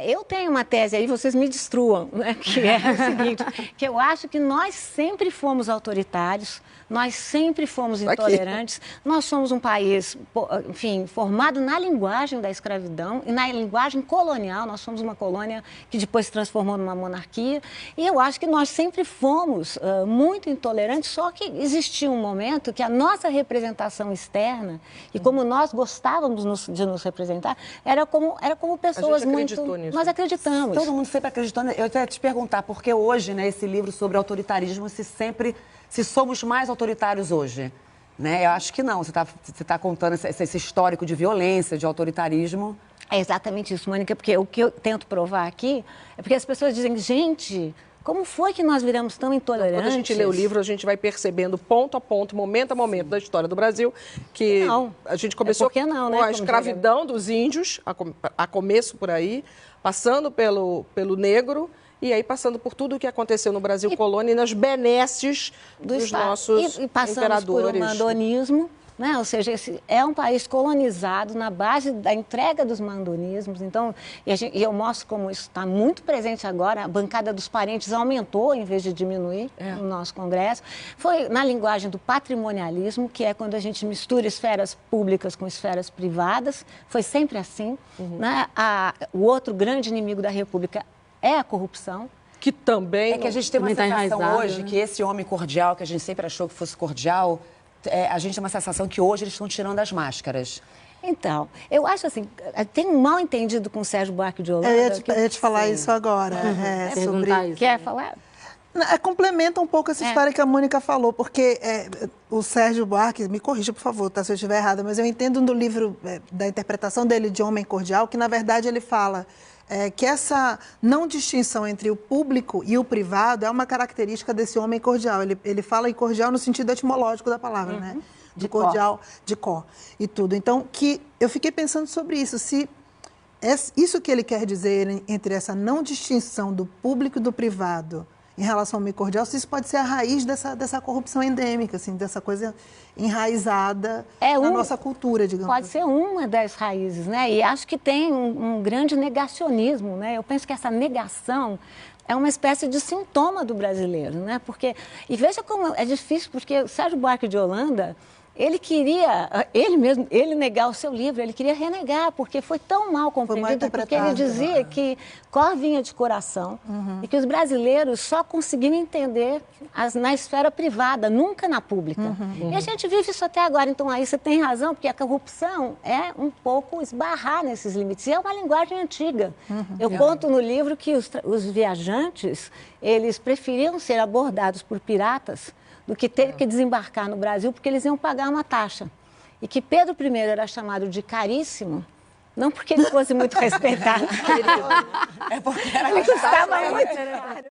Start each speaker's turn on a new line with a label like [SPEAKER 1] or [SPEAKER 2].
[SPEAKER 1] Eu tenho uma tese aí, vocês me destruam, né? Que é o seguinte, que eu acho que nós sempre fomos autoritários, nós sempre fomos intolerantes, nós somos um país, enfim, formado na linguagem da escravidão e na linguagem colonial, nós somos uma colônia que depois se transformou numa monarquia, e eu acho que nós sempre fomos muito intolerantes, só que existia um momento que a nossa representação externa, e como nós gostávamos de nos representar, era como pessoas muito...
[SPEAKER 2] Nisso.
[SPEAKER 1] Nós acreditamos.
[SPEAKER 3] Todo mundo sempre acreditou. Eu até ia te perguntar, porque hoje, né, esse livro sobre autoritarismo, se somos mais autoritários hoje, né? Eu acho que não. Você tá contando esse histórico de violência, de autoritarismo.
[SPEAKER 1] É exatamente isso, Mônica, porque o que eu tento provar aqui é porque as pessoas dizem, gente, como foi que nós viramos tão intolerantes?
[SPEAKER 2] Quando a gente lê o livro, a gente vai percebendo ponto a ponto, momento a momento da história do Brasil, que a gente começou com a escravidão dos índios, a começo por aí, passando pelo negro e aí passando por tudo o que aconteceu no Brasil colônia e nas benesses dos nossos
[SPEAKER 1] e passamos
[SPEAKER 2] imperadores.
[SPEAKER 1] Por um mandonismo, né? Ou seja, esse é um país colonizado na base da entrega dos mandonismos. Então, e eu mostro como isso está muito presente agora. A bancada dos parentes aumentou em vez de diminuir no nosso Congresso. Foi na linguagem do patrimonialismo, que é quando a gente mistura esferas públicas com esferas privadas. Foi sempre assim. Né? O outro grande inimigo da República é a corrupção.
[SPEAKER 2] Que também...
[SPEAKER 3] É que a gente tem uma sensação hoje, né? Que esse homem cordial, que a gente sempre achou que fosse cordial... a gente tem uma sensação que hoje eles estão tirando as máscaras.
[SPEAKER 1] Então, eu acho assim, tem um mal entendido com o Sérgio Buarque de Holanda.
[SPEAKER 4] Eu ia te falar isso agora.
[SPEAKER 1] Sobre isso. Quer falar?
[SPEAKER 4] Complementa um pouco essa história que a Mônica falou, porque o Sérgio Buarque, me corrija, por favor, tá, se eu estiver errada, mas eu entendo no livro da interpretação dele de Homem Cordial, que, na verdade, ele fala que essa não distinção entre o público e o privado é uma característica desse homem cordial. Ele fala em cordial no sentido etimológico da palavra, né? De cordial, de có e tudo. Então, que eu fiquei pensando sobre isso, se isso que ele quer dizer entre essa não distinção do público e do privado em relação ao homem cordial, se isso pode ser a raiz dessa corrupção endêmica, assim, dessa coisa enraizada na nossa cultura, digamos.
[SPEAKER 1] Pode ser uma das raízes, né? E acho que tem um grande negacionismo, né? Eu penso que essa negação é uma espécie de sintoma do brasileiro, né? Porque, e veja como é difícil, porque o Sérgio Buarque de Holanda, ele queria, ele negar o seu livro, ele queria renegar, porque foi tão mal compreendido, porque ele dizia que cor vinha de coração e que os brasileiros só conseguiam entender na esfera privada, nunca na pública. E a gente vive isso até agora, então aí você tem razão, porque a corrupção é um pouco esbarrar nesses limites, e é uma linguagem antiga. Eu conto no livro que os viajantes, eles preferiam ser abordados por piratas do que ter que desembarcar no Brasil, porque eles iam pagar uma taxa. E que Pedro I era chamado de caríssimo, não porque ele fosse muito respeitado.
[SPEAKER 3] É porque era
[SPEAKER 1] ele custava muito.